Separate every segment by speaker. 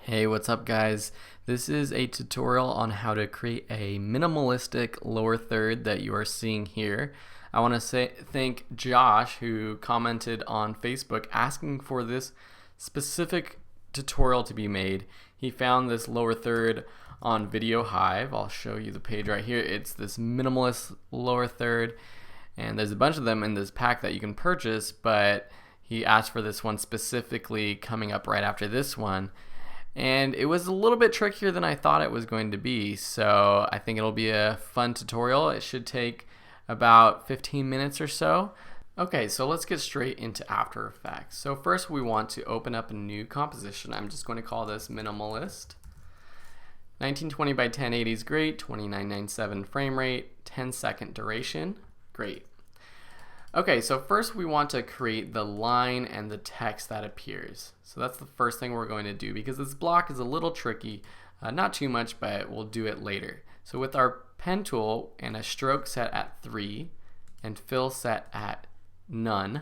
Speaker 1: Hey, what's up guys? This is a tutorial on how to create a minimalistic lower third that you are seeing here. I want to thank Josh who commented on Facebook asking for this specific tutorial to be made. He found this lower third on Video Hive. I'll show you the page right here. It's this minimalist lower third, and there's a bunch of them in this pack that you can purchase, but he asked for this one specifically coming up right after this one. And it was a little bit trickier than I thought it was going to be, so I think it'll be a fun tutorial. It should take about 15 minutes or so. Okay, so let's get straight into After Effects. So first we want to open up a new composition. I'm just going to call this Minimalist. 1920 by 1080 is great, 2997 frame rate, 10-second duration, great. Okay, so first we want to create the line and the text that appears. So that's the first thing we're going to do because this block is a little tricky, not too much, but we'll do it later. So with our pen tool and a stroke set at 3 and fill set at none,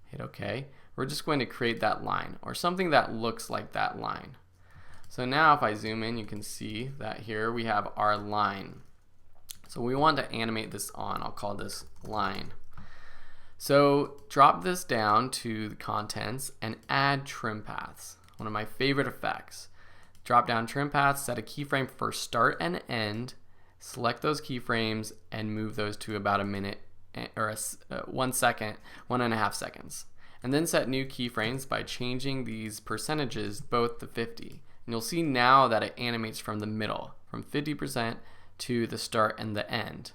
Speaker 1: hit OK, we're just going to create that line or something that looks like that line. So now if I zoom in, you can see that here we have our line. So we want to animate this on. I'll call this line. So drop this down to the contents and add trim paths, one of my favorite effects. Drop down trim paths, set a keyframe for start and end, select those keyframes and move those to about a minute or 1 second, 1.5 seconds. And then set new keyframes by changing these percentages both to 50. And you'll see now that it animates from the middle, from 50% to the start and the end.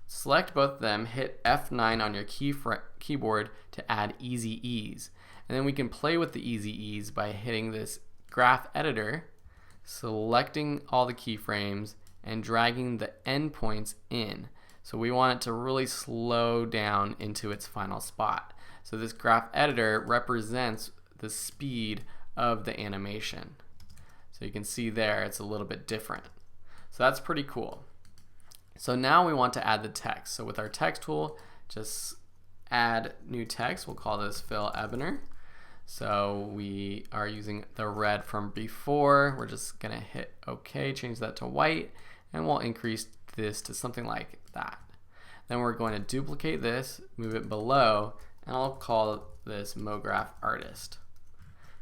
Speaker 1: Select both of them, hit F9 on your keyboard to add easy ease. And then we can play with the easy ease by hitting this graph editor, selecting all the keyframes, and dragging the endpoints in. So we want it to really slow down into its final spot. So this graph editor represents the speed of the animation. So you can see there it's a little bit different. So that's pretty cool. So now we want to add the text. So with our text tool, just add new text. We'll call this Phil Ebner. So we are using the red from before. We're just going to hit OK, change that to white, and we'll increase this to something like that. Then we're going to duplicate this, move it below, and I'll call this MoGraph Artist.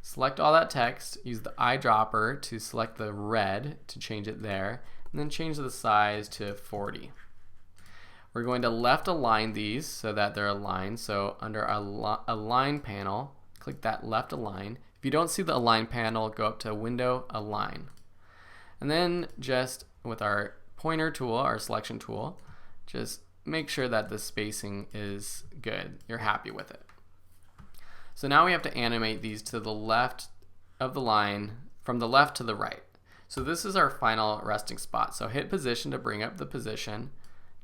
Speaker 1: Select all that text, use the eyedropper to select the red to change it there, and then change the size to 40. We're going to left align these so that they're aligned. So under our align panel, click that left align. If you don't see the align panel, go up to Window, Align. And then just with our pointer tool, our selection tool, just make sure that the spacing is good. You're happy with it. So now we have to animate these to the left of the line, from the left to the right. So this is our final resting spot. So hit position to bring up the position,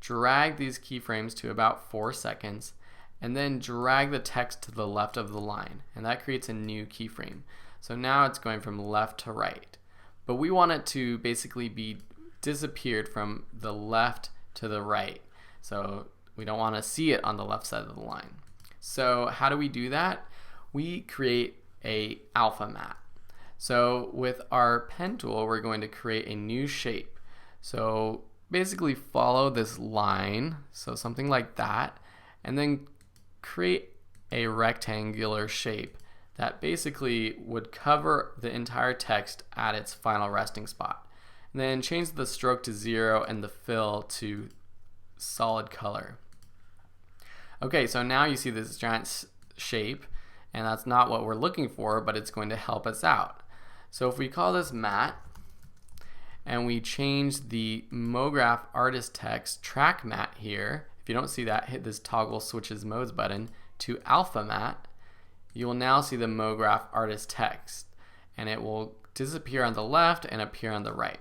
Speaker 1: drag these keyframes to about 4 seconds, and then drag the text to the left of the line. And that creates a new keyframe. So now it's going from left to right. But we want it to basically be disappeared from the left to the right. So we don't want to see it on the left side of the line. So how do we do that? We create a alpha matte. So with our pen tool, we're going to create a new shape. So basically follow this line, so something like that, and then create a rectangular shape that basically would cover the entire text at its final resting spot. And then change the stroke to 0 and the fill to solid color. Okay, so now you see this giant shape, and that's not what we're looking for, but it's going to help us out. So if we call this matte and we change the MoGraph Artist text track matte here, if you don't see that, hit this toggle switches modes button to alpha matte, you will now see the MoGraph Artist text, and it will disappear on the left and appear on the right.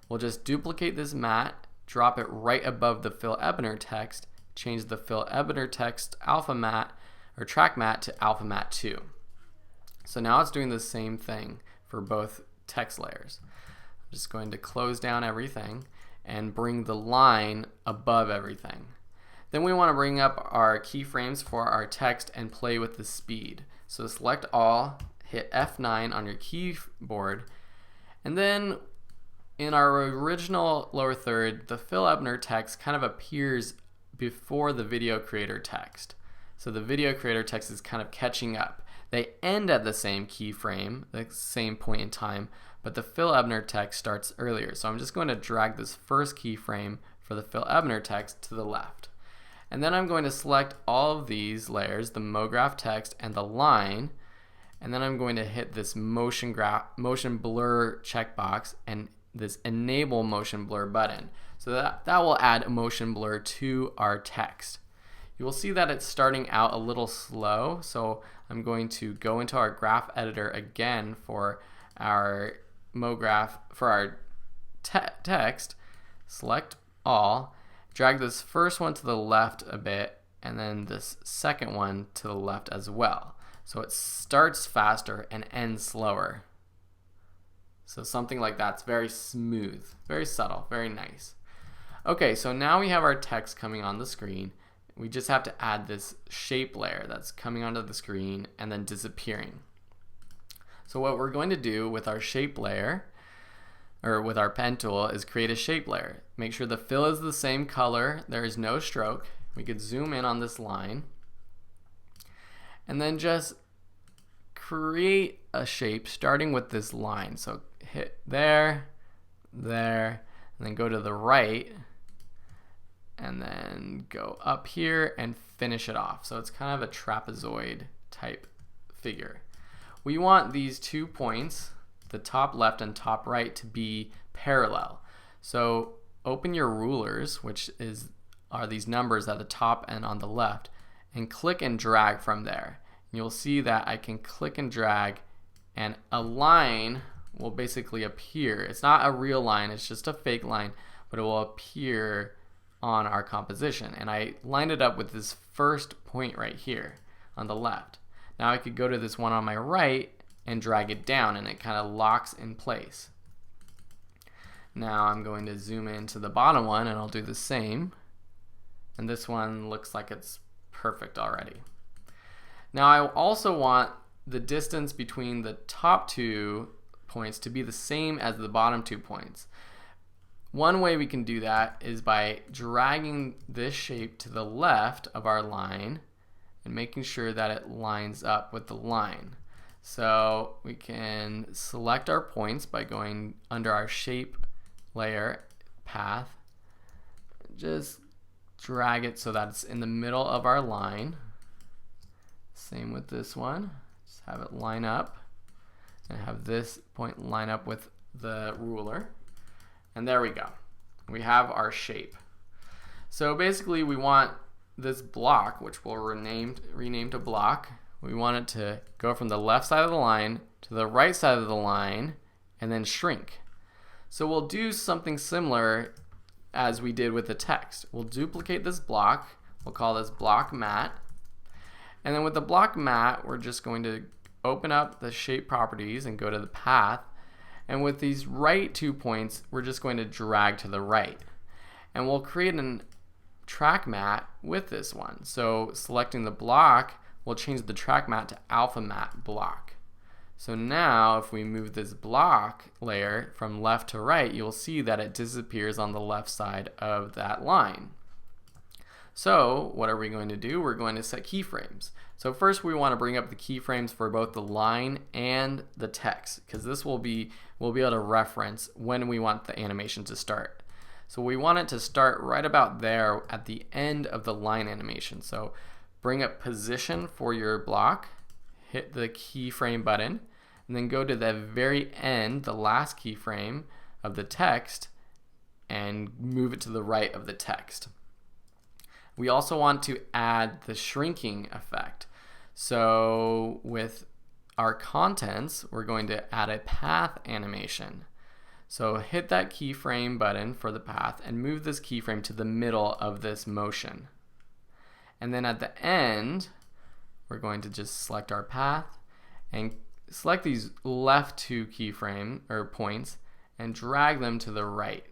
Speaker 1: We'll just duplicate this matte, drop it right above the Phil Ebner text, change the Phil Ebner text alpha matte or track matte to alpha matte 2. So now it's doing the same thing for both text layers. I'm just going to close down everything and bring the line above everything. Then we want to bring up our keyframes for our text and play with the speed. So select all, hit F9 on your keyboard, And then in our original lower third, the Phil Ebner text kind of appears before the video creator text. So the video creator text is kind of catching up. They end at the same keyframe, the same point in time, but the Phil Ebner text starts earlier. So I'm just going to drag this first keyframe for the Phil Ebner text to the left. And then I'm going to select all of these layers, the MoGraph text and the line, and then I'm going to hit this motion blur checkbox and this enable motion blur button. So that will add a motion blur to our text. You will see that it's starting out a little slow, so I'm going to go into our graph editor again for our MoGraph, for our text, select all, drag this first one to the left a bit, and then this second one to the left as well. So it starts faster and ends slower. So something like that's very smooth, very subtle, very nice. Okay, so now we have our text coming on the screen. We just have to add this shape layer that's coming onto the screen and then disappearing. So what we're going to do with our shape layer, or with our pen tool, is create a shape layer. Make sure the fill is the same color, there is no stroke. We could zoom in on this line and then just create a shape starting with this line. So hit there, there, and then go to the right, and then go up here and finish it off. So it's kind of a trapezoid type figure. We want these 2 points, the top left and top right, to be parallel. So open your rulers, which are these numbers at the top and on the left, and click and drag from there. And you'll see that I can click and drag and a line will basically appear. It's not a real line, it's just a fake line, but it will appear on our composition. And I lined it up with this first point right here on the left. Now I could go to this one on my right and drag it down and it kind of locks in place. Now I'm going to zoom into the bottom one and I'll do the same. And this one looks like it's perfect already. Now I also want the distance between the top 2 points to be the same as the bottom 2 points. One way we can do that is by dragging this shape to the left of our line and making sure that it lines up with the line. So we can select our points by going under our shape layer path, just drag it so that it's in the middle of our line. Same with this one, just have it line up and have this point line up with the ruler. And there we go. We have our shape. So basically we want this block, which we'll rename to block, we want it to go from the left side of the line to the right side of the line and then shrink. So we'll do something similar as we did with the text. We'll duplicate this block, we'll call this block mat, and then with the block mat we're just going to open up the shape properties and go to the path. And with these right 2 points, we're just going to drag to the right. And we'll create a track mat with this one. So selecting the block, we'll change the track mat to alpha mat block. So now if we move this block layer from left to right, you'll see that it disappears on the left side of that line. So what are we going to do? We're going to set keyframes. So first we want to bring up the keyframes for both the line and the text, because this we'll be able to reference when we want the animation to start. So we want it to start right about there at the end of the line animation. So bring up position for your block, hit the keyframe button, and then go to the very end, the last keyframe of the text, and move it to the right of the text. We also want to add the shrinking effect. So with our contents, we're going to add a path animation. So hit that keyframe button for the path and move this keyframe to the middle of this motion. And then at the end, we're going to just select our path and select these left 2 keyframe or points and drag them to the right.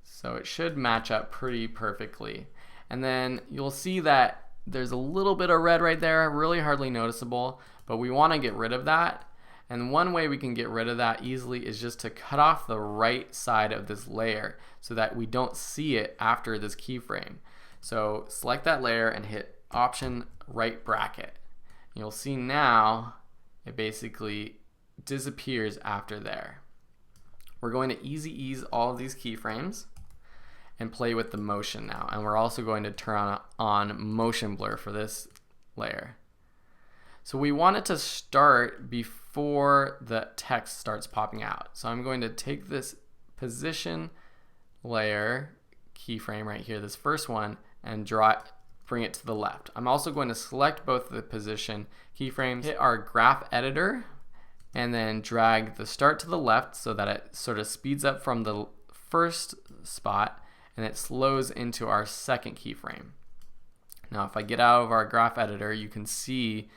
Speaker 1: So it should match up pretty perfectly. And then you'll see that there's a little bit of red right there, really hardly noticeable, but we want to get rid of that. And one way we can get rid of that easily is just to cut off the right side of this layer so that we don't see it after this keyframe. So select that layer and hit Option right bracket. You'll see now it basically disappears after there. We're going to easy ease all of these keyframes and play with the motion now. And we're also going to turn on motion blur for this layer. So we want it to start before the text starts popping out. So I'm going to take this position layer keyframe right here, this first one, and bring it to the left. I'm also going to select both the position keyframes, hit our graph editor, and then drag the start to the left so that it sort of speeds up from the first spot and it slows into our second keyframe. Now if I get out of our graph editor, you can see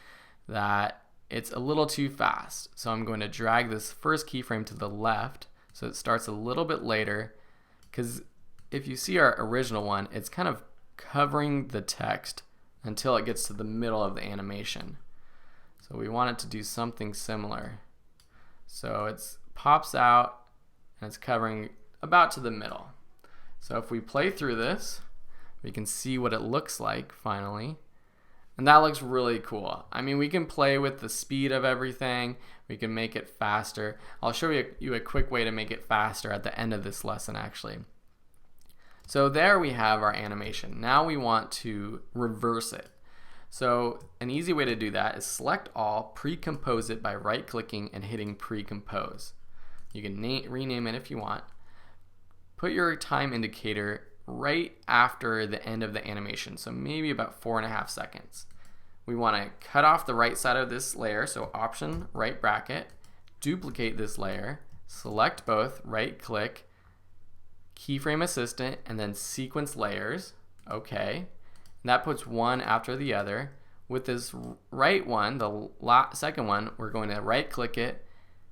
Speaker 1: that it's a little too fast. So I'm going to drag this first keyframe to the left so it starts a little bit later, because if you see our original one, it's kind of covering the text until it gets to the middle of the animation. So we want it to do something similar. So it pops out and it's covering about to the middle. So if we play through this, we can see what it looks like finally. And that looks really cool. I mean, we can play with the speed of everything. We can make it faster. I'll show you a quick way to make it faster at the end of this lesson actually. So there we have our animation. Now we want to reverse it. So an easy way to do that is select all, pre-compose it by right-clicking and hitting pre-compose. You can rename it if you want. Put your time indicator right after the end of the animation, so maybe about 4.5 seconds. We want to cut off the right side of this layer, so Option right bracket, duplicate this layer, select both, right-click, keyframe assistant, and then sequence layers. Okay. And that puts one after the other. With this right one, the second one, we're going to right click it,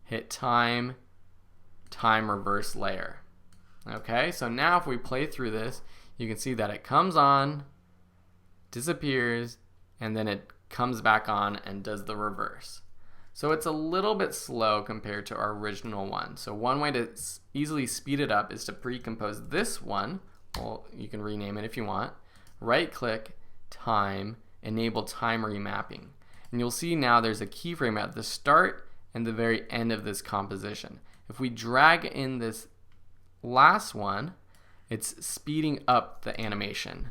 Speaker 1: hit time reverse layer. Okay, so now if we play through this, you can see that it comes on, disappears, and then it comes back on and does the reverse. So it's a little bit slow compared to our original one. So one way to easily speed it up is to pre-compose this one. Well, you can rename it if you want. Right click, time, enable time remapping. And you'll see now there's a keyframe at the start and the very end of this composition. If we drag in this last one, it's speeding up the animation.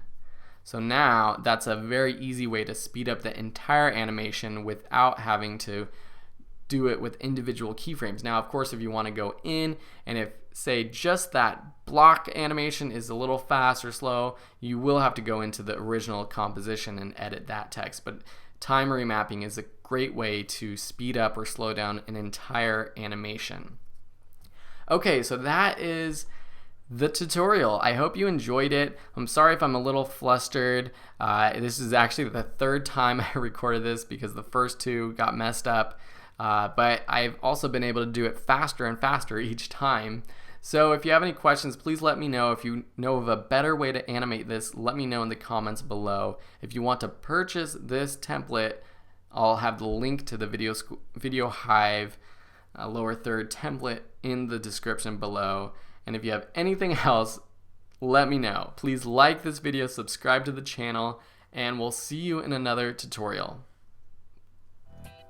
Speaker 1: So now that's a very easy way to speed up the entire animation without having to do it with individual keyframes. Now, of course, if you want to go in and if, say, just that block animation is a little fast or slow, you will have to go into the original composition and edit that text. But time remapping is a great way to speed up or slow down an entire animation. Okay, so that is the tutorial. I hope you enjoyed it. I'm sorry if I'm a little flustered. This is actually the third time I recorded this because the first two got messed up. But I've also been able to do it faster and faster each time. So if you have any questions, please let me know. If you know of a better way to animate this, let me know in the comments below. If you want to purchase this template, I'll have the link to the Video Hive lower third template in the description below. And if you have anything else, let me know. Please like this video, subscribe to the channel, and we'll see you in another tutorial.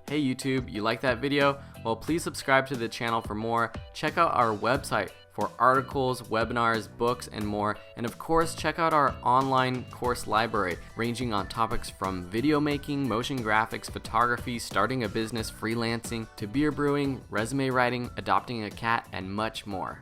Speaker 1: Hey YouTube, you like that video? Well, please subscribe to the channel for more. Check out our website for articles, webinars, books, and more. And of course, check out our online course library, ranging on topics from video making, motion graphics, photography, starting a business, freelancing, to beer brewing, resume writing, adopting a cat, and much more.